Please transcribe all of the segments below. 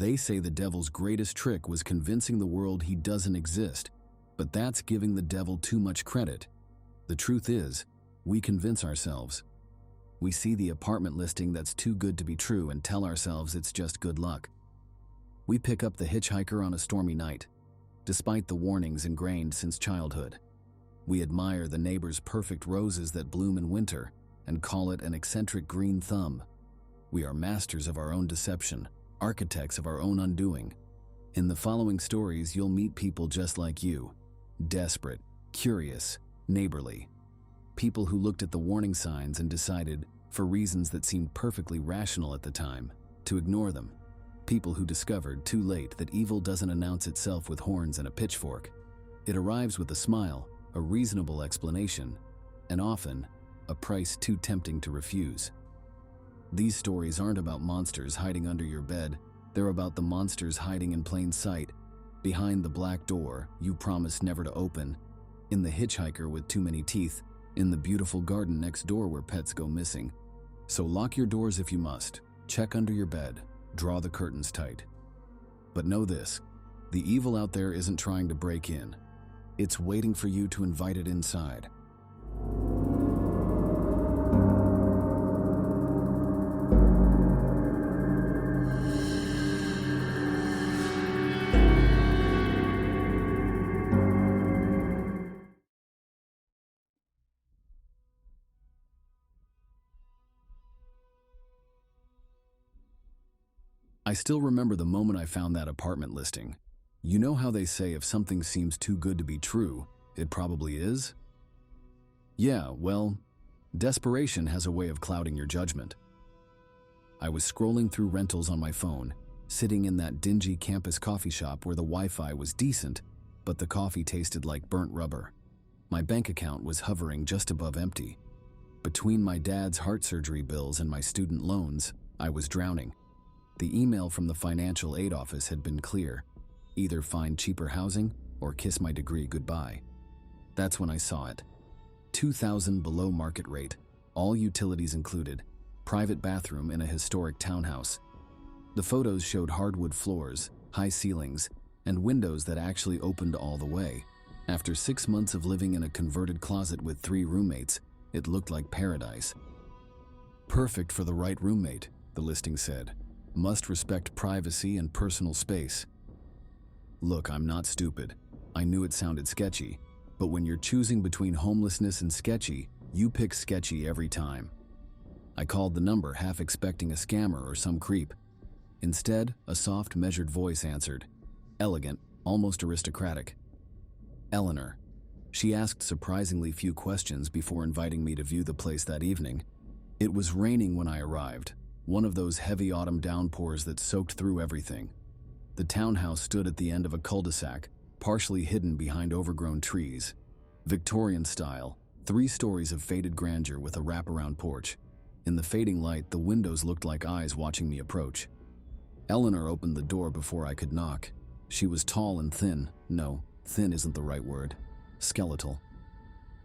They say the devil's greatest trick was convincing the world he doesn't exist, but that's giving the devil too much credit. The truth is, we convince ourselves. We see the apartment listing that's too good to be true and tell ourselves it's just good luck. We pick up the hitchhiker on a stormy night, despite the warnings ingrained since childhood. We admire the neighbor's perfect roses that bloom in winter and call it an eccentric green thumb. We are masters of our own deception, architects of our own undoing. In the following stories, you'll meet people just like you, desperate, curious, neighborly. People who looked at the warning signs and decided, for reasons that seemed perfectly rational at the time, to ignore them. People who discovered too late that evil doesn't announce itself with horns and a pitchfork. It arrives with a smile, a reasonable explanation, and often, a price too tempting to refuse. These stories aren't about monsters hiding under your bed. They're about the monsters hiding in plain sight, behind the black door you promised never to open, in the hitchhiker with too many teeth, in the beautiful garden next door where pets go missing. So lock your doors if you must, check under your bed, draw the curtains tight. But know this, the evil out there isn't trying to break in. It's waiting for you to invite it inside. I still remember the moment I found that apartment listing. You know how they say if something seems too good to be true, it probably is? Yeah, well, desperation has a way of clouding your judgment. I was scrolling through rentals on my phone, sitting in that dingy campus coffee shop where the Wi-Fi was decent, but the coffee tasted like burnt rubber. My bank account was hovering just above empty. Between my dad's heart surgery bills and my student loans, I was drowning. The email from the financial aid office had been clear. Either find cheaper housing or kiss my degree goodbye. That's when I saw it. $2,000 below market rate, all utilities included, private bathroom in a historic townhouse. The photos showed hardwood floors, high ceilings, and windows that actually opened all the way. After 6 months of living in a converted closet with 3 roommates, it looked like paradise. Perfect for the right roommate, the listing said. Must respect privacy and personal space. Look, I'm not stupid. I knew it sounded sketchy, but when you're choosing between homelessness and sketchy, you pick sketchy every time. I called the number, half expecting a scammer or some creep. Instead, a soft, measured voice answered. Elegant, almost aristocratic. Eleanor. She asked surprisingly few questions before inviting me to view the place that evening. It was raining when I arrived. One of those heavy autumn downpours that soaked through everything. The townhouse stood at the end of a cul-de-sac, partially hidden behind overgrown trees. Victorian style, 3 stories of faded grandeur with a wraparound porch. In the fading light, the windows looked like eyes watching me approach. Eleanor opened the door before I could knock. She was tall and thin. No, thin isn't the right word. Skeletal.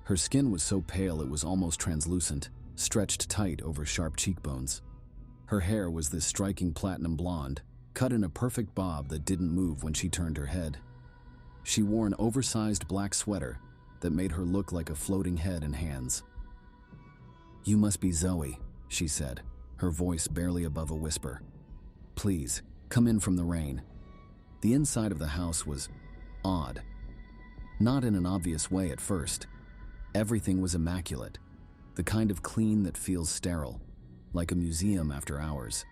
Her skin was so pale it was almost translucent, stretched tight over sharp cheekbones. Her hair was this striking platinum blonde, cut in a perfect bob that didn't move when she turned her head. She wore an oversized black sweater that made her look like a floating head and hands. "You must be Zoe," she said, her voice barely above a whisper. "Please, come in from the rain." The inside of the house was odd. Not in an obvious way at first. Everything was immaculate, the kind of clean that feels sterile, like a museum after hours.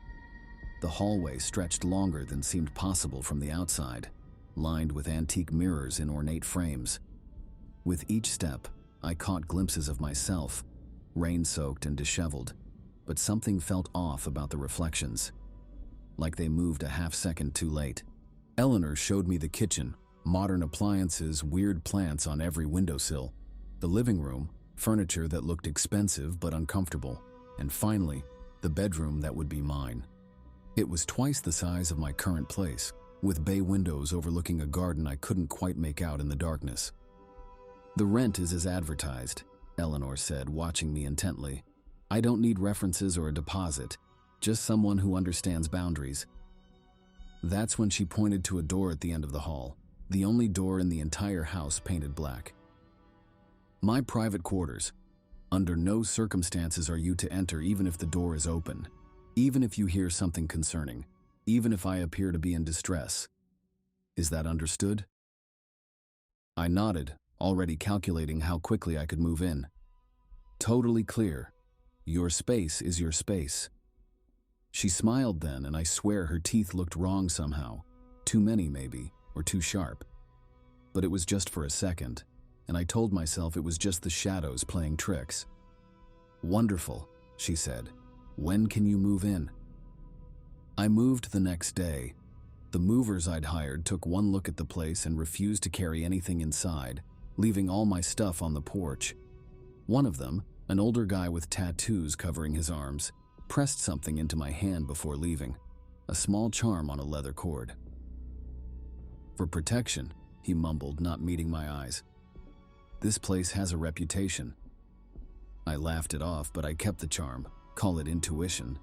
The hallway stretched longer than seemed possible from the outside, lined with antique mirrors in ornate frames. With each step, I caught glimpses of myself, rain-soaked and disheveled, but something felt off about the reflections, like they moved a half-second too late. Eleanor showed me the kitchen, modern appliances, weird plants on every windowsill, the living room, furniture that looked expensive but uncomfortable, and finally, the bedroom that would be mine. It was twice the size of my current place, with bay windows overlooking a garden I couldn't quite make out in the darkness. "The rent is as advertised," Eleanor said, watching me intently. "I don't need references or a deposit, just someone who understands boundaries." That's when she pointed to a door at the end of the hall, the only door in the entire house painted black. My private quarters. Under no circumstances are you to enter even if the door is open, even if you hear something concerning, even if I appear to be in distress. Is that understood? I nodded, already calculating how quickly I could move in. Totally clear. Your space is your space. She smiled then, and I swear her teeth looked wrong somehow. Too many, maybe, or too sharp. But it was just for a second, and I told myself it was just the shadows playing tricks. Wonderful, she said. When can you move in? I moved the next day. The movers I'd hired took one look at the place and refused to carry anything inside, leaving all my stuff on the porch. One of them, an older guy with tattoos covering his arms, pressed something into my hand before leaving, a small charm on a leather cord. For protection, he mumbled, not meeting my eyes. This place has a reputation. I laughed it off, but I kept the charm, call it intuition.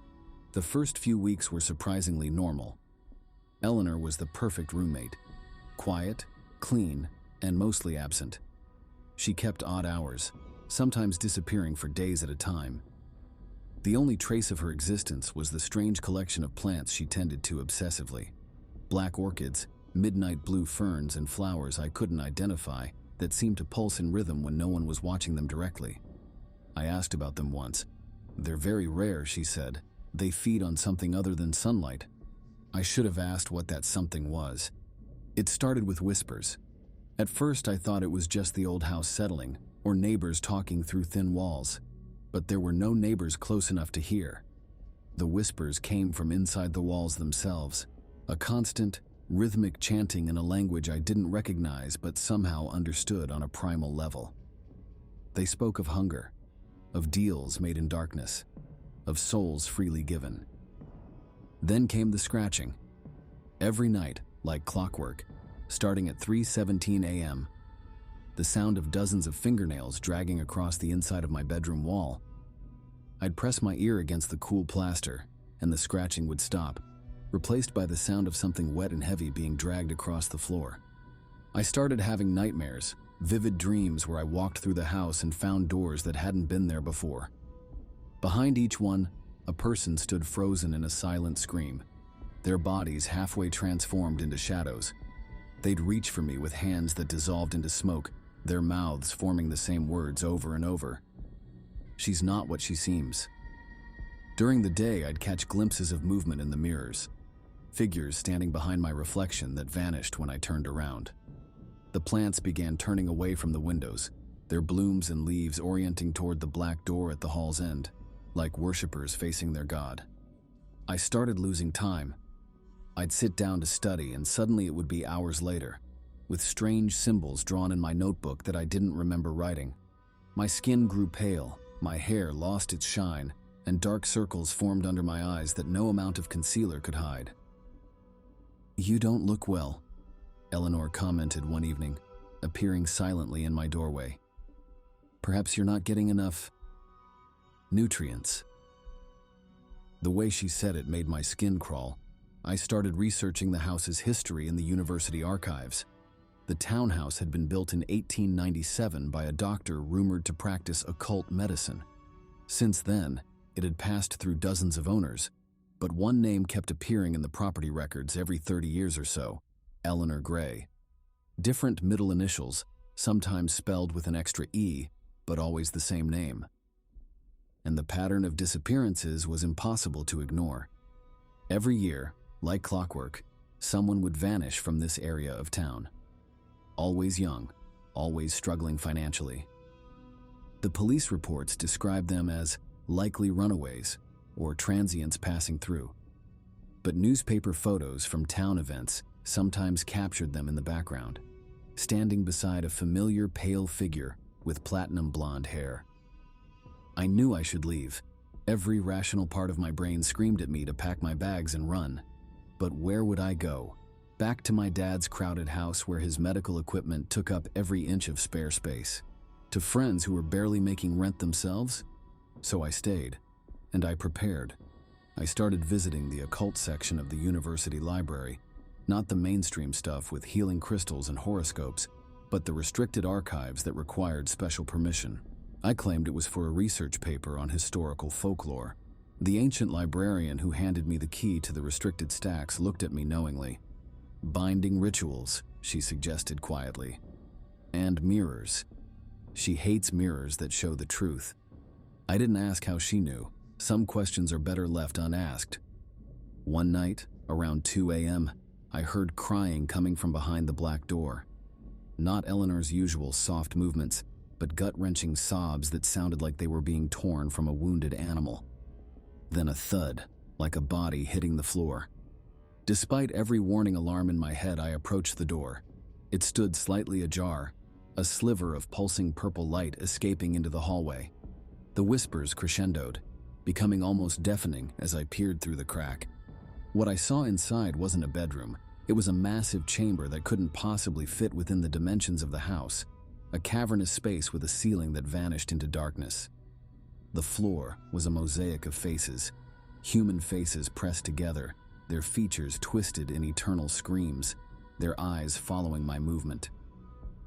The first few weeks were surprisingly normal. Eleanor was the perfect roommate. Quiet, clean, and mostly absent. She kept odd hours, sometimes disappearing for days at a time. The only trace of her existence was the strange collection of plants she tended to obsessively. Black orchids, midnight blue ferns, and flowers I couldn't identify that seemed to pulse in rhythm when no one was watching them directly. I asked about them once. They're very rare, she said. They feed on something other than sunlight. I should have asked what that something was. It started with whispers. At first I thought it was just the old house settling, or neighbors talking through thin walls. But there were no neighbors close enough to hear. The whispers came from inside the walls themselves, a constant, rhythmic chanting in a language I didn't recognize but somehow understood on a primal level. They spoke of hunger, of deals made in darkness, of souls freely given. Then came the scratching. Every night, like clockwork, starting at 3:17 a.m., the sound of dozens of fingernails dragging across the inside of my bedroom wall. I'd press my ear against the cool plaster, and the scratching would stop, replaced by the sound of something wet and heavy being dragged across the floor. I started having nightmares, vivid dreams where I walked through the house and found doors that hadn't been there before. Behind each one, a person stood frozen in a silent scream, their bodies halfway transformed into shadows. They'd reach for me with hands that dissolved into smoke, their mouths forming the same words over and over. She's not what she seems. During the day, I'd catch glimpses of movement in the mirrors, figures standing behind my reflection that vanished when I turned around. The plants began turning away from the windows, their blooms and leaves orienting toward the black door at the hall's end, like worshippers facing their god. I started losing time. I'd sit down to study, and suddenly it would be hours later, with strange symbols drawn in my notebook that I didn't remember writing. My skin grew pale, my hair lost its shine, and dark circles formed under my eyes that no amount of concealer could hide. "You don't look well," Eleanor commented one evening, appearing silently in my doorway. "Perhaps you're not getting enough nutrients." The way she said it made my skin crawl. I started researching the house's history in the university archives. The townhouse had been built in 1897 by a doctor rumored to practice occult medicine. Since then, it had passed through dozens of owners, but one name kept appearing in the property records every 30 years or so: Eleanor Gray. Different middle initials, sometimes spelled with an extra E, but always the same name. And the pattern of disappearances was impossible to ignore. Every year, like clockwork, someone would vanish from this area of town. Always young, always struggling financially. The police reports described them as likely runaways or transients passing through. But newspaper photos from town events sometimes captured them in the background, standing beside a familiar pale figure with platinum blonde hair. I knew I should leave. Every rational part of my brain screamed at me to pack my bags and run. But where would I go? Back to my dad's crowded house where his medical equipment took up every inch of spare space. To friends who were barely making rent themselves? So I stayed, and I prepared. I started visiting the occult section of the university library, Not the mainstream stuff with healing crystals and horoscopes, but the restricted archives that required special permission. I claimed it was for a research paper on historical folklore. The ancient librarian who handed me the key to the restricted stacks looked at me knowingly. Binding rituals, she suggested quietly. And mirrors. She hates mirrors that show the truth. I didn't ask how she knew. Some questions are better left unasked. One night, around 2 a.m., I heard crying coming from behind the black door. Not Eleanor's usual soft movements, but gut-wrenching sobs that sounded like they were being torn from a wounded animal. Then a thud, like a body hitting the floor. Despite every warning alarm in my head, I approached the door. It stood slightly ajar, a sliver of pulsing purple light escaping into the hallway. The whispers crescendoed, becoming almost deafening as I peered through the crack. What I saw inside wasn't a bedroom. It was a massive chamber that couldn't possibly fit within the dimensions of the house, a cavernous space with a ceiling that vanished into darkness. The floor was a mosaic of faces, human faces pressed together, their features twisted in eternal screams, their eyes following my movement.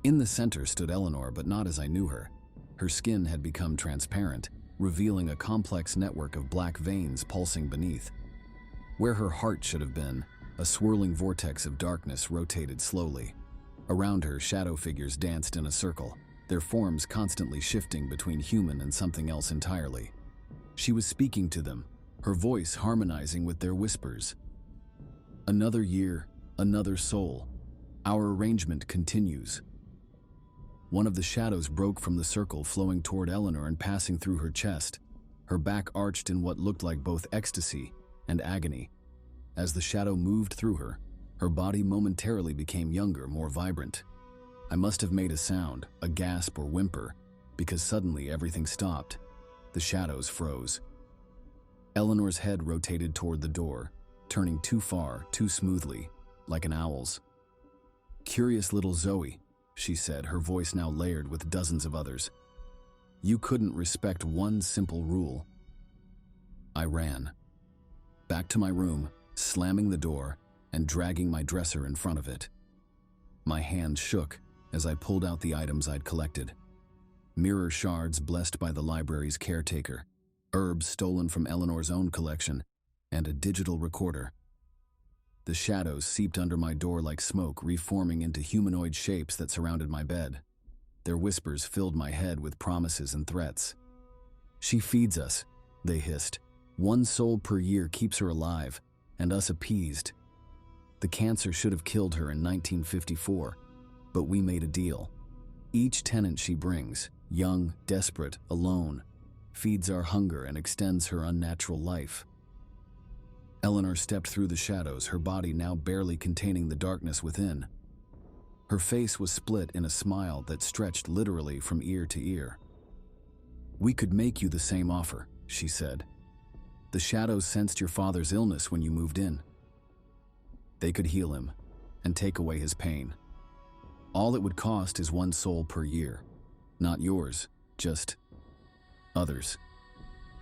In the center stood Eleanor, but not as I knew her. Her skin had become transparent, revealing a complex network of black veins pulsing beneath. Where her heart should have been, a swirling vortex of darkness rotated slowly. Around her, shadow figures danced in a circle, their forms constantly shifting between human and something else entirely. She was speaking to them, her voice harmonizing with their whispers. Another year, another soul. Our arrangement continues. One of the shadows broke from the circle, flowing toward Eleanor and passing through her chest, her back arched in what looked like both ecstasy and agony. As the shadow moved through her, her body momentarily became younger, more vibrant. I must have made a sound, a gasp or whimper, because suddenly everything stopped. The shadows froze. Eleanor's head rotated toward the door, turning too far, too smoothly, like an owl's. "Curious little Zoe," she said, her voice now layered with dozens of others. "You couldn't respect one simple rule." I ran. Back to my room, slamming the door and dragging my dresser in front of it. My hands shook as I pulled out the items I'd collected. Mirror shards blessed by the library's caretaker, herbs stolen from Eleanor's own collection, and a digital recorder. The shadows seeped under my door like smoke, reforming into humanoid shapes that surrounded my bed. Their whispers filled my head with promises and threats. "She feeds us," they hissed. "One soul per year keeps her alive, and us appeased. The cancer should have killed her in 1954, but we made a deal. Each tenant she brings, young, desperate, alone, feeds our hunger and extends her unnatural life." Eleanor stepped through the shadows, her body now barely containing the darkness within. Her face was split in a smile that stretched literally from ear to ear. "We could make you the same offer," she said. "The shadows sensed your father's illness when you moved in. They could heal him and take away his pain. All it would cost is one soul per year. Not yours, just others.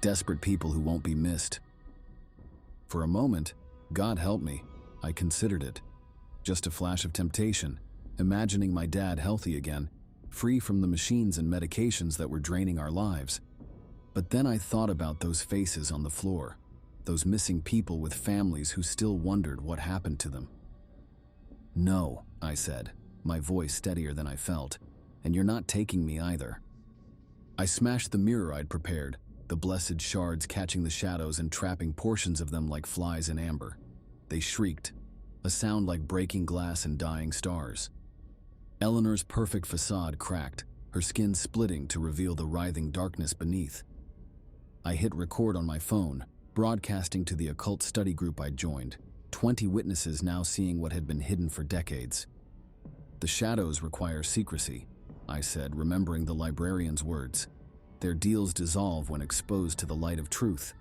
Desperate people who won't be missed." For a moment, God help me, I considered it. Just a flash of temptation, imagining my dad healthy again, free from the machines and medications that were draining our lives. But then I thought about those faces on the floor, those missing people with families who still wondered what happened to them. "No," I said, my voice steadier than I felt, "and you're not taking me either." I smashed the mirror I'd prepared, the blessed shards catching the shadows and trapping portions of them like flies in amber. They shrieked, a sound like breaking glass and dying stars. Eleanor's perfect facade cracked, her skin splitting to reveal the writhing darkness beneath. I hit record on my phone, broadcasting to the occult study group I'd joined, 20 witnesses now seeing what had been hidden for decades. "The shadows require secrecy," I said, remembering the librarian's words. "Their deals dissolve when exposed to the light of truth."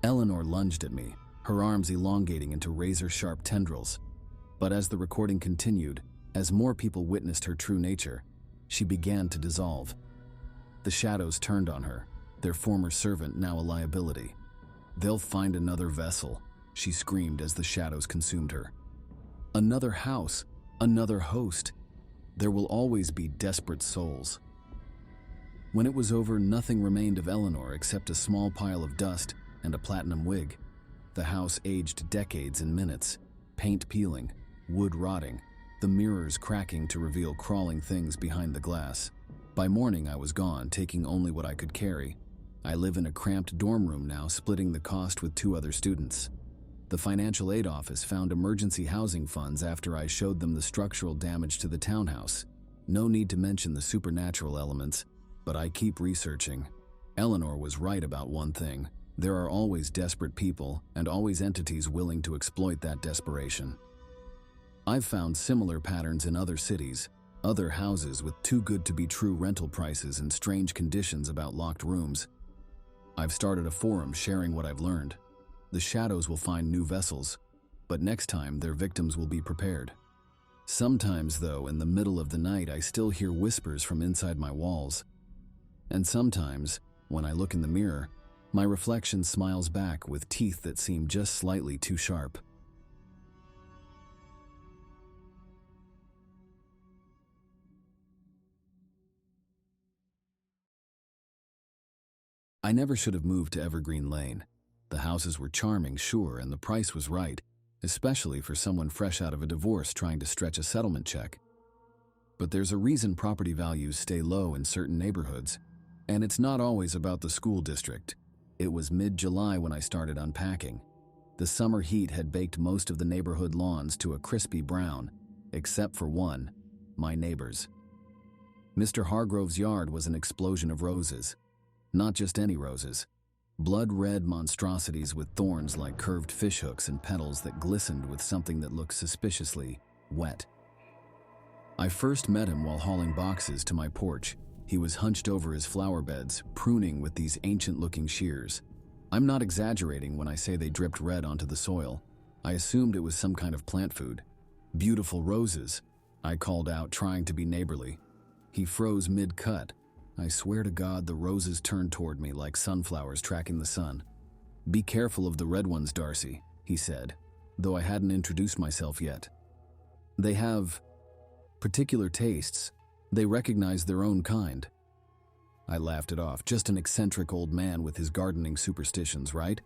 Eleanor lunged at me, her arms elongating into razor-sharp tendrils. But as the recording continued, as more people witnessed her true nature, she began to dissolve. The shadows turned on her, their former servant now a liability. "They'll find another vessel," she screamed as the shadows consumed her. Another house, another host. There will always be desperate souls. When it was over, nothing remained of Eleanor except a small pile of dust and a platinum wig. The house aged decades in minutes, paint peeling, wood rotting, the mirrors cracking to reveal crawling things behind the glass. By morning, I was gone, taking only what I could carry. I live in a cramped dorm room now, splitting the cost with 2 other students. The financial aid office found emergency housing funds after I showed them the structural damage to the townhouse. No need to mention the supernatural elements, but I keep researching. Eleanor was right about one thing. There are always desperate people and always entities willing to exploit that desperation. I've found similar patterns in other cities, other houses with too good to be true rental prices and strange conditions about locked rooms. I've started a forum sharing what I've learned. The shadows will find new vessels, but next time their victims will be prepared. Sometimes, though, in the middle of the night, I still hear whispers from inside my walls. And sometimes, when I look in the mirror, my reflection smiles back with teeth that seem just slightly too sharp. I never should have moved to Evergreen Lane. The houses were charming, sure, and the price was right, especially for someone fresh out of a divorce trying to stretch a settlement check. But there's a reason property values stay low in certain neighborhoods, and it's not always about the school district. It was mid-July when I started unpacking. The summer heat had baked most of the neighborhood lawns to a crispy brown, except for one, my neighbor's. Mr. Hargrove's yard was an explosion of roses. Not just any roses. Blood-red monstrosities with thorns like curved fishhooks and petals that glistened with something that looked suspiciously wet. I first met him while hauling boxes to my porch. He was hunched over his flower beds, pruning with these ancient-looking shears. I'm not exaggerating when I say they dripped red onto the soil. I assumed it was some kind of plant food. "Beautiful roses," I called out, trying to be neighborly. He froze mid-cut. I swear to God, the roses turned toward me like sunflowers tracking the sun. "Be careful of the red ones, Darcy," he said, though I hadn't introduced myself yet. "They have particular tastes. They recognize their own kind." I laughed it off. Just an eccentric old man with his gardening superstitions, right?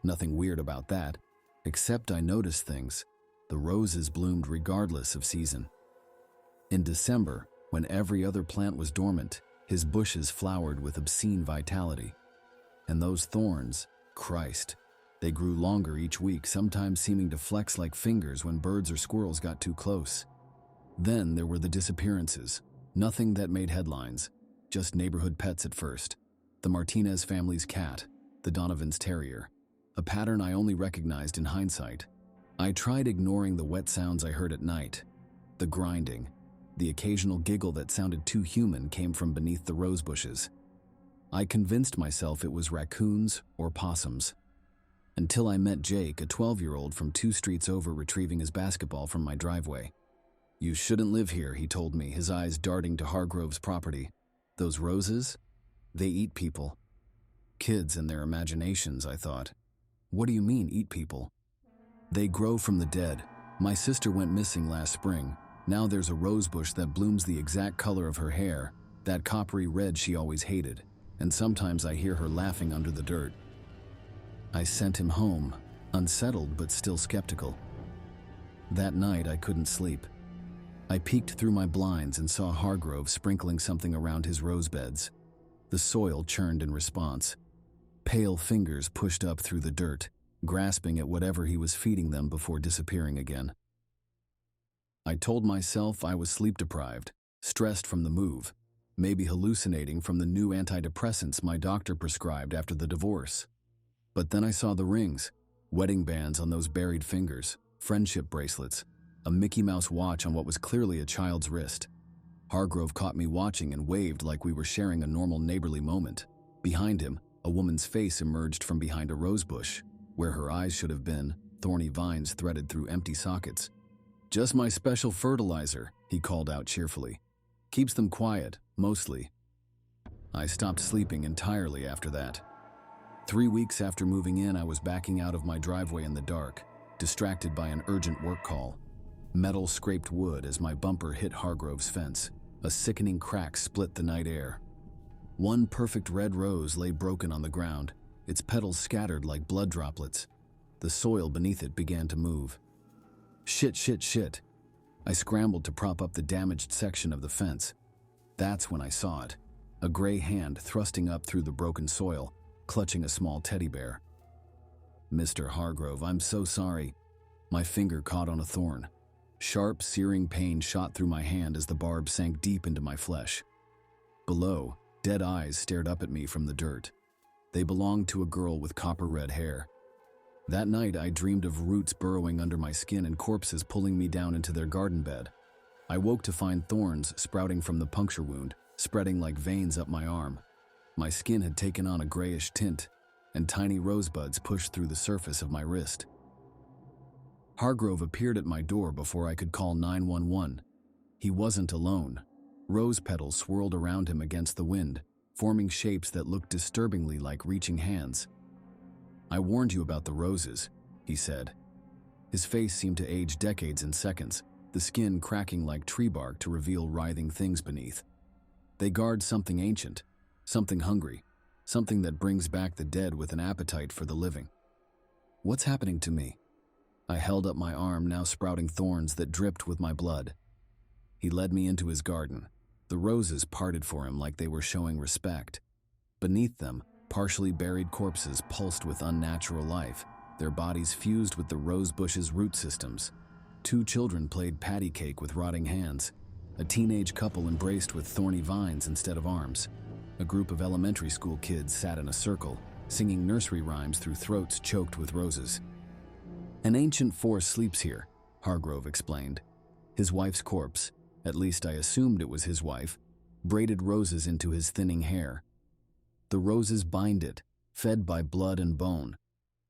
Nothing weird about that. Except I noticed things. The roses bloomed regardless of season. In December, when every other plant was dormant, his bushes flowered with obscene vitality. And those thorns, Christ, they grew longer each week, sometimes seeming to flex like fingers when birds or squirrels got too close. Then there were the disappearances. Nothing that made headlines, just neighborhood pets at first. The Martinez family's cat, the Donovan's terrier, a pattern I only recognized in hindsight. I tried ignoring the wet sounds I heard at night. The grinding, the occasional giggle that sounded too human came from beneath the rose bushes. I convinced myself it was raccoons or possums. Until I met Jake, a 12-year-old from 2 streets over, retrieving his basketball from my driveway. "You shouldn't live here," he told me, his eyes darting to Hargrove's property. "Those roses? They eat people." Kids and their imaginations, I thought. What do you mean, eat people? "They grow from the dead. My sister went missing last spring. Now there's a rose bush that blooms the exact color of her hair, that coppery red she always hated, and sometimes I hear her laughing under the dirt." I sent him home, unsettled but still skeptical. That night I couldn't sleep. I peeked through my blinds and saw Hargrove sprinkling something around his rose beds. The soil churned in response. Pale fingers pushed up through the dirt, grasping at whatever he was feeding them before disappearing again. I told myself I was sleep-deprived, stressed from the move, maybe hallucinating from the new antidepressants my doctor prescribed after the divorce. But then I saw the rings, wedding bands on those buried fingers, friendship bracelets, a Mickey Mouse watch on what was clearly a child's wrist. Hargrove caught me watching and waved like we were sharing a normal neighborly moment. Behind him, a woman's face emerged from behind a rose bush, where her eyes should have been, thorny vines threaded through empty sockets. "Just my special fertilizer," he called out cheerfully. "Keeps them quiet, mostly." I stopped sleeping entirely after that. 3 weeks after moving in, I was backing out of my driveway in the dark, distracted by an urgent work call. Metal scraped wood as my bumper hit Hargrove's fence. A sickening crack split the night air. One perfect red rose lay broken on the ground, its petals scattered like blood droplets. The soil beneath it began to move. Shit, shit, shit. I scrambled to prop up the damaged section of the fence. That's when I saw it. A gray hand thrusting up through the broken soil, clutching a small teddy bear. Mr. Hargrove, I'm so sorry. My finger caught on a thorn. Sharp, searing pain shot through my hand as the barb sank deep into my flesh. Below, dead eyes stared up at me from the dirt. They belonged to a girl with copper-red hair. That night, I dreamed of roots burrowing under my skin and corpses pulling me down into their garden bed. I woke to find thorns sprouting from the puncture wound, spreading like veins up my arm. My skin had taken on a grayish tint, and tiny rosebuds pushed through the surface of my wrist. Hargrove appeared at my door before I could call 911. He wasn't alone. Rose petals swirled around him against the wind, forming shapes that looked disturbingly like reaching hands. I warned you about the roses, he said. His face seemed to age decades in seconds, the skin cracking like tree bark to reveal writhing things beneath. They guard something ancient, something hungry, something that brings back the dead with an appetite for the living. What's happening to me? I held up my arm, now sprouting thorns that dripped with my blood. He led me into his garden. The roses parted for him like they were showing respect. Beneath them, partially buried corpses pulsed with unnatural life, their bodies fused with the rose bush's root systems. 2 children played patty cake with rotting hands. A teenage couple embraced with thorny vines instead of arms. A group of elementary school kids sat in a circle, singing nursery rhymes through throats choked with roses. An ancient force sleeps here, Hargrove explained. His wife's corpse, at least I assumed it was his wife, braided roses into his thinning hair. The roses bind it, fed by blood and bone.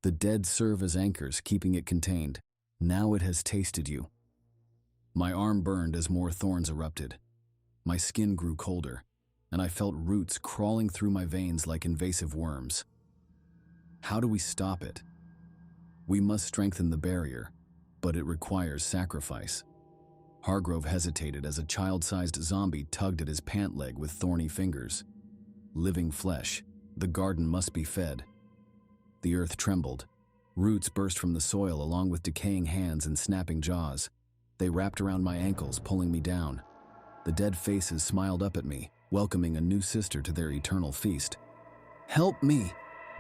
The dead serve as anchors, keeping it contained. Now it has tasted you. My arm burned as more thorns erupted. My skin grew colder, and I felt roots crawling through my veins like invasive worms. How do we stop it? We must strengthen the barrier, but it requires sacrifice. Hargrove hesitated as a child-sized zombie tugged at his pant leg with thorny fingers. Living flesh, the garden must be fed. The earth trembled. Roots burst from the soil along with decaying hands and snapping jaws. They wrapped around my ankles, pulling me down. The dead faces smiled up at me, welcoming a new sister to their eternal feast. "Help me!"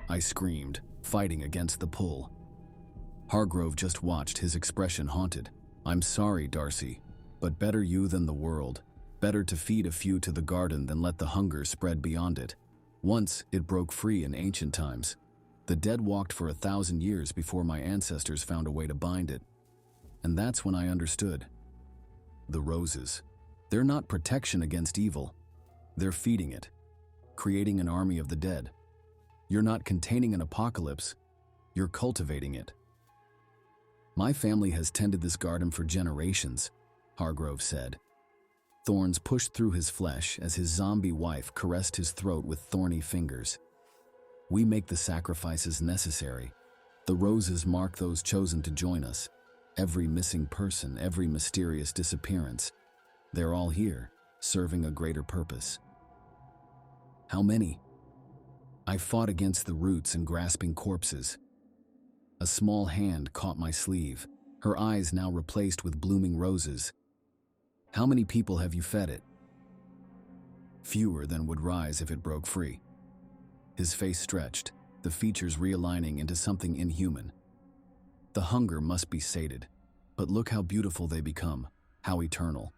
I screamed, fighting against the pull. Hargrove just watched, his expression haunted. "I'm sorry, Darcy, but better you than the world. Better to feed a few to the garden than let the hunger spread beyond it. Once, it broke free in ancient times. The dead walked for 1,000 years before my ancestors found a way to bind it. And that's when I understood. The roses. They're not protection against evil. They're feeding it, creating an army of the dead. You're not containing an apocalypse, you're cultivating it." "My family has tended this garden for generations," Hargrove said. Thorns pushed through his flesh as his zombie wife caressed his throat with thorny fingers. "We make the sacrifices necessary. The roses mark those chosen to join us. Every missing person, every mysterious disappearance. They're all here, serving a greater purpose." "How many?" I fought against the roots and grasping corpses. A small hand caught my sleeve, her eyes now replaced with blooming roses. "How many people have you fed it?" "Fewer than would rise if it broke free." His face stretched, the features realigning into something inhuman. "The hunger must be sated, but look how beautiful they become, how eternal.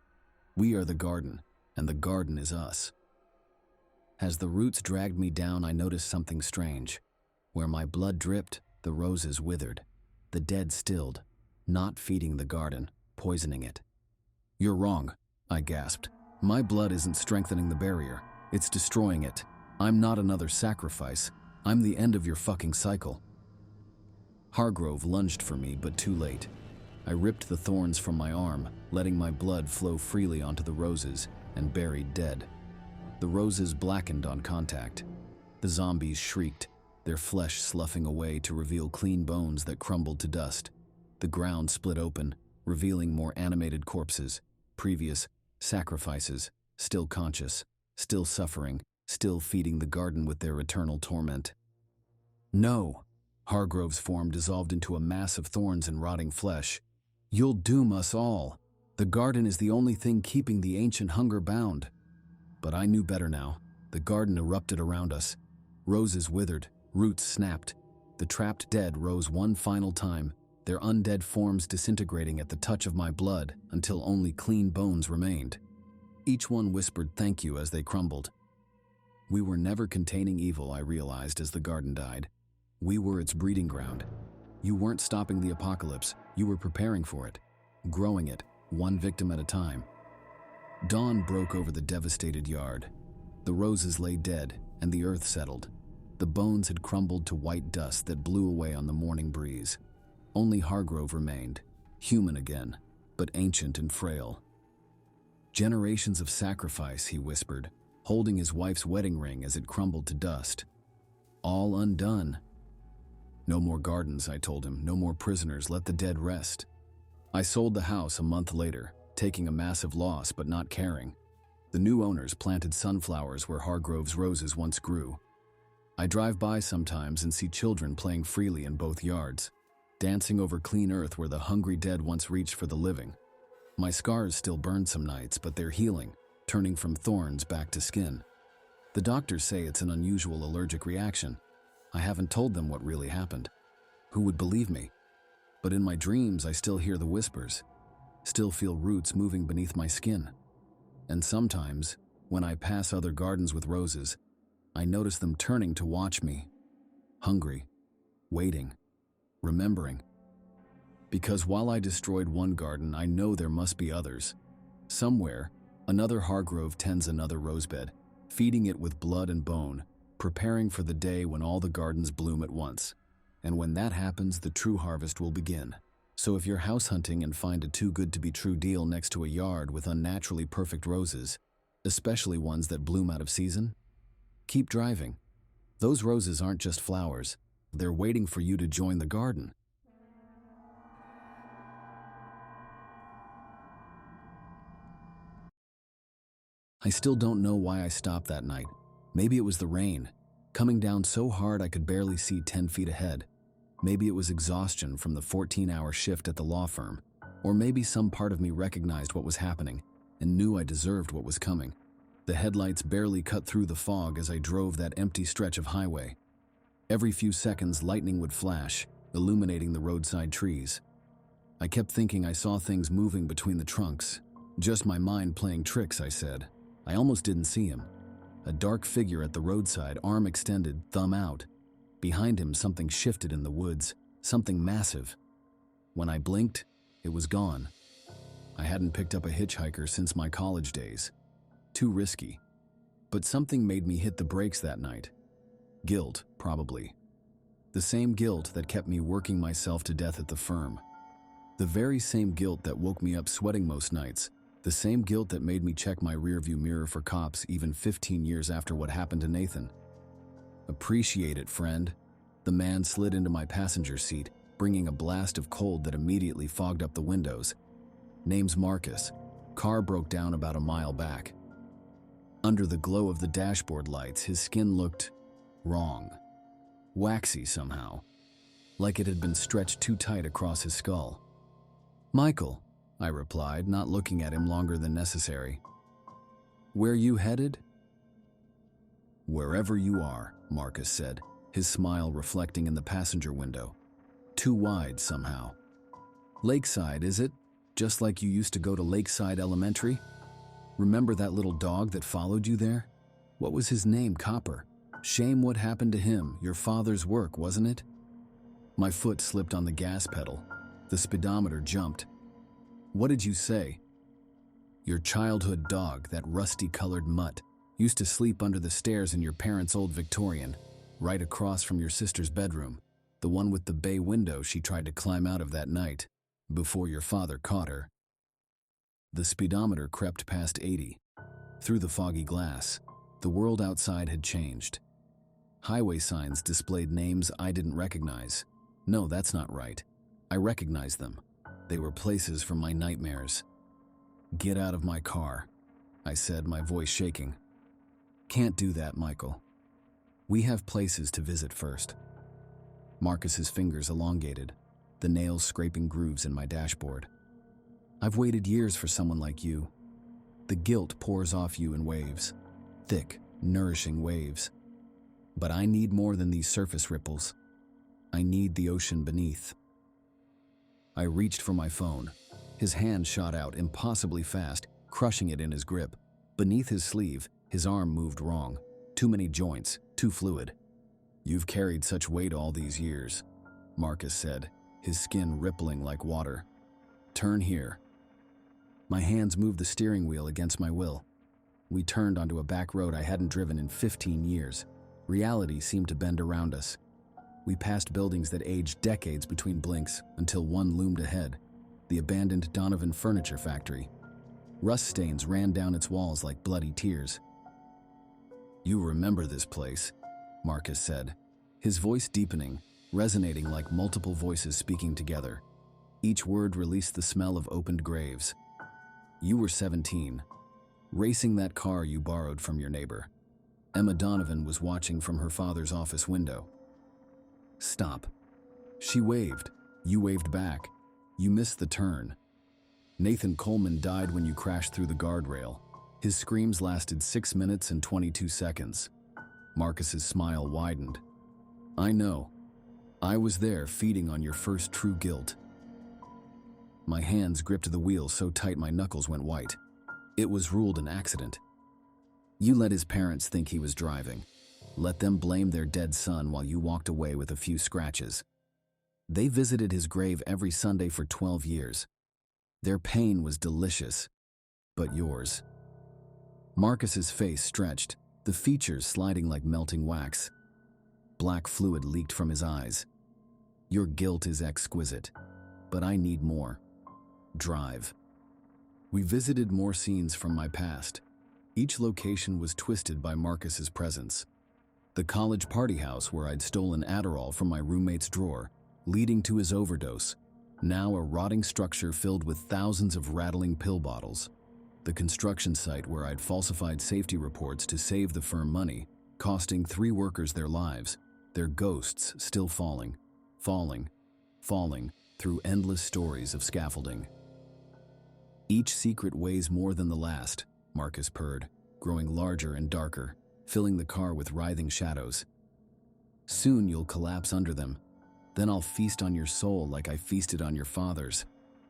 We are the garden, and the garden is us." As the roots dragged me down, I noticed something strange. Where my blood dripped, the roses withered. The dead stilled, not feeding the garden, poisoning it. "You're wrong," I gasped. "My blood isn't strengthening the barrier, it's destroying it. I'm not another sacrifice. I'm the end of your fucking cycle." Hargrove lunged for me, but too late. I ripped the thorns from my arm, letting my blood flow freely onto the roses, and buried dead. The roses blackened on contact. The zombies shrieked, their flesh sloughing away to reveal clean bones that crumbled to dust. The ground split open, revealing more animated corpses, previous sacrifices, still conscious, still suffering, still feeding the garden with their eternal torment. No! Hargrove's form dissolved into a mass of thorns and rotting flesh. You'll doom us all. The garden is the only thing keeping the ancient hunger bound. But I knew better now. The garden erupted around us. Roses withered, roots snapped. The trapped dead rose one final time, their undead forms disintegrating at the touch of my blood until only clean bones remained. Each one whispered thank you as they crumbled. We were never containing evil, I realized as the garden died. We were its breeding ground. You weren't stopping the apocalypse, you were preparing for it, growing it, one victim at a time. Dawn broke over the devastated yard. The roses lay dead, and the earth settled. The bones had crumbled to white dust that blew away on the morning breeze. Only Hargrove remained, human again, but ancient and frail. Generations of sacrifice, he whispered, holding his wife's wedding ring as it crumbled to dust. All undone. No more gardens, I told him, no more prisoners, let the dead rest. I sold the house a month later, taking a massive loss but not caring. The new owners planted sunflowers where Hargrove's roses once grew. I drive by sometimes and see children playing freely in both yards, dancing over clean earth where the hungry dead once reached for the living. My scars still burn some nights, but they're healing, turning from thorns back to skin. The doctors say it's an unusual allergic reaction. I haven't told them what really happened. Who would believe me? But in my dreams, I still hear the whispers, still feel roots moving beneath my skin. And sometimes, when I pass other gardens with roses, I notice them turning to watch me, hungry, waiting, remembering. Because while I destroyed one garden, I know there must be others. Somewhere, another Hargrove tends another rosebed, feeding it with blood and bone, preparing for the day when all the gardens bloom at once. And when that happens, the true harvest will begin. So if you're house hunting and find a too-good-to-be-true deal next to a yard with unnaturally perfect roses, especially ones that bloom out of season, keep driving. Those roses aren't just flowers. They're waiting for you to join the garden. I still don't know why I stopped that night. Maybe it was the rain, coming down so hard I could barely see 10 feet ahead. Maybe it was exhaustion from the 14-hour shift at the law firm. Or maybe some part of me recognized what was happening and knew I deserved what was coming. The headlights barely cut through the fog as I drove that empty stretch of highway. Every few seconds, lightning would flash, illuminating the roadside trees. I kept thinking I saw things moving between the trunks. Just my mind playing tricks, I said. I almost didn't see him. A dark figure at the roadside, arm extended, thumb out. Behind him, something shifted in the woods, something massive. When I blinked, it was gone. I hadn't picked up a hitchhiker since my college days. Too risky. But something made me hit the brakes that night. Guilt, probably. The same guilt that kept me working myself to death at the firm. The very same guilt that woke me up sweating most nights. The same guilt that made me check my rearview mirror for cops even 15 years after what happened to Nathan. Appreciate it, friend. The man slid into my passenger seat, bringing a blast of cold that immediately fogged up the windows. Name's Marcus. Car broke down about a mile back. Under the glow of the dashboard lights, his skin looked wrong. Waxy somehow. Like it had been stretched too tight across his skull. Michael, I replied, not looking at him longer than necessary. Where you headed? Wherever you are, Marcus said, his smile reflecting in the passenger window. Too wide somehow. Lakeside, is it? Just like you used to go to Lakeside Elementary? Remember that little dog that followed you there? What was his name, Copper? Shame what happened to him, your father's work, wasn't it? My foot slipped on the gas pedal. The speedometer jumped. What did you say? Your childhood dog, that rusty-colored mutt, used to sleep under the stairs in your parents' old Victorian, right across from your sister's bedroom, the one with the bay window she tried to climb out of that night, before your father caught her. The speedometer crept past 80. Through the foggy glass, the world outside had changed. Highway signs displayed names I didn't recognize. No, that's not right. I recognized them. They were places from my nightmares. "Get out of my car," I said, my voice shaking. "Can't do that, Michael. We have places to visit first." Marcus's fingers elongated, the nails scraping grooves in my dashboard. "I've waited years for someone like you. The guilt pours off you in waves, thick, nourishing waves. But I need more than these surface ripples. I need the ocean beneath." I reached for my phone. His hand shot out impossibly fast, crushing it in his grip. Beneath his sleeve, his arm moved wrong. Too many joints, too fluid. "You've carried such weight all these years," Marcus said, his skin rippling like water. "Turn here." My hands moved the steering wheel against my will. We turned onto a back road I hadn't driven in 15 years. Reality seemed to bend around us. We passed buildings that aged decades between blinks until one loomed ahead, the abandoned Donovan furniture factory. Rust stains ran down its walls like bloody tears. "You remember this place," Marcus said, his voice deepening, resonating like multiple voices speaking together. Each word released the smell of opened graves. "You were 17, racing that car you borrowed from your neighbor. Emma Donovan was watching from her father's office window." "Stop." She waved. You waved back. You missed the turn. "Nathan Coleman died when you crashed through the guardrail. His screams lasted 6 minutes and 22 seconds. Marcus's smile widened. "I know. I was there feeding on your first true guilt." My hands gripped the wheel so tight my knuckles went white. It was ruled an accident. "You let his parents think he was driving. Let them blame their dead son while you walked away with a few scratches. They visited his grave every Sunday for 12 years. Their pain was delicious, but yours." Marcus's face stretched, the features sliding like melting wax. Black fluid leaked from his eyes. "Your guilt is exquisite, but I need more. Drive." We visited more scenes from my past. Each location was twisted by Marcus's presence. The college party house where I'd stolen Adderall from my roommate's drawer, leading to his overdose, now a rotting structure filled with thousands of rattling pill bottles. The construction site where I'd falsified safety reports to save the firm money, costing 3 workers their lives, their ghosts still falling, falling, falling through endless stories of scaffolding. "Each secret weighs more than the last," Marcus purred, growing larger and darker, filling the car with writhing shadows. "Soon you'll collapse under them. Then I'll feast on your soul like I feasted on your father's."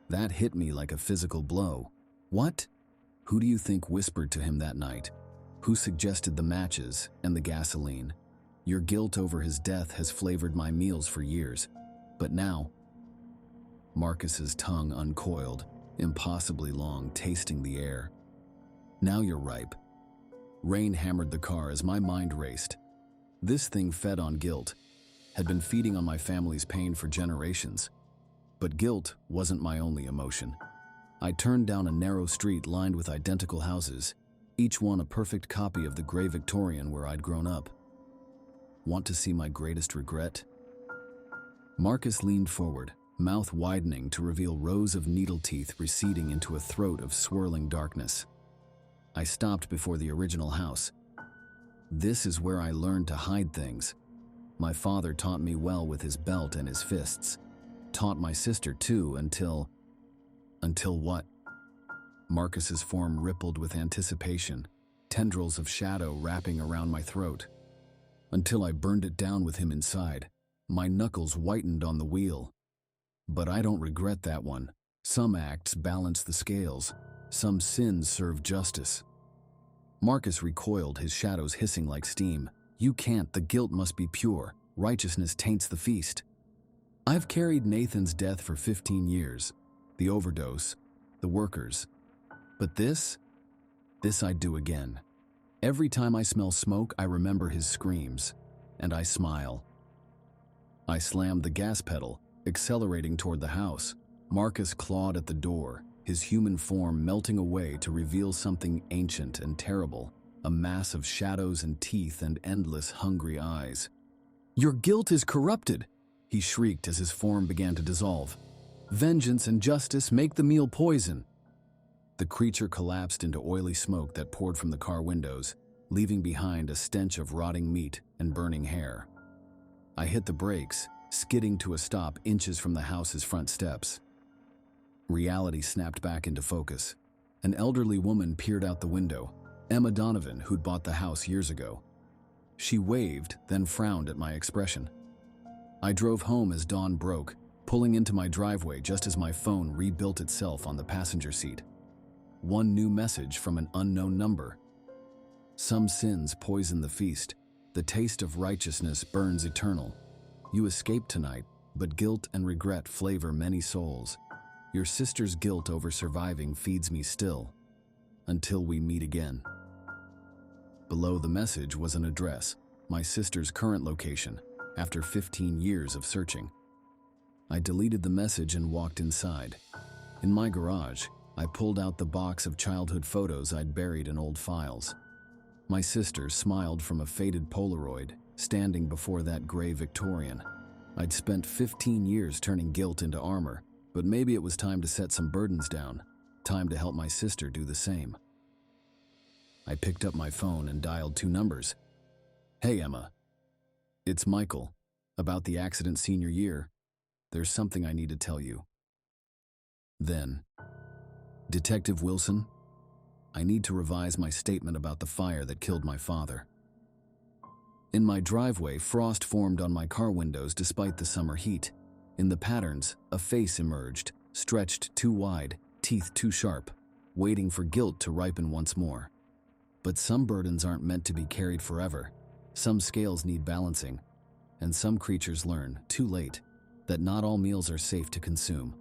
That hit me like a physical blow. "What?" Who do you think whispered to him that night? Who suggested the matches and the gasoline? Your guilt over his death has flavored my meals for years. But now... Marcus's tongue uncoiled, impossibly long, tasting the air. "Now you're ripe." Rain hammered the car as my mind raced. This thing fed on guilt, had been feeding on my family's pain for generations. But guilt wasn't my only emotion. I turned down a narrow street lined with identical houses, each one a perfect copy of the gray Victorian where I'd grown up. "Want to see my greatest regret?" Marcus leaned forward, mouth widening to reveal rows of needle teeth receding into a throat of swirling darkness. I stopped before the original house. "This is where I learned to hide things. My father taught me well with his belt and his fists. Taught my sister too until..." "Until what?" Marcus's form rippled with anticipation, tendrils of shadow wrapping around my throat. "Until I burned it down with him inside." My knuckles whitened on the wheel. "But I don't regret that one. Some acts balance the scales. Some sins serve justice." Marcus recoiled, his shadows hissing like steam. "You can't. The guilt must be pure. Righteousness taints the feast." "I've carried Nathan's death for 15 years. The overdose, the workers. But this I'd do again. Every time I smell smoke, I remember his screams, and I smile." I slammed the gas pedal, accelerating toward the house. Marcus clawed at the door, his human form melting away to reveal something ancient and terrible, a mass of shadows and teeth and endless hungry eyes. "Your guilt is corrupted," he shrieked as his form began to dissolve. Vengeance and justice make the meal poison. The creature collapsed into oily smoke that poured from the car windows, leaving behind a stench of rotting meat and burning hair. I hit the brakes, skidding to a stop inches from the house's front steps. Reality snapped back into focus. An elderly woman peered out the window, Emma Donovan, who'd bought the house years ago. She waved, then frowned at my expression. I drove home as dawn broke, pulling into my driveway just as my phone rebuilt itself on the passenger seat. One new message from an unknown number. Some sins poison the feast. The taste of righteousness burns eternal. You escaped tonight, but guilt and regret flavor many souls. Your sister's guilt over surviving feeds me still. Until we meet again. Below the message was an address, my sister's current location, after 15 years of searching. I deleted the message and walked inside. In my garage, I pulled out the box of childhood photos I'd buried in old files. My sister smiled from a faded Polaroid, standing before that gray Victorian. I'd spent 15 years turning guilt into armor, but maybe it was time to set some burdens down, time to help my sister do the same. I picked up my phone and dialed 2 numbers. Hey, Emma. It's Michael. About the accident senior year. There's something I need to tell you. Then, Detective Wilson, I need to revise my statement about the fire that killed my father. In my driveway, frost formed on my car windows despite the summer heat. In the patterns, a face emerged, stretched too wide, teeth too sharp, waiting for guilt to ripen once more. But some burdens aren't meant to be carried forever. Some scales need balancing, and some creatures learn, too late, that not all meals are safe to consume.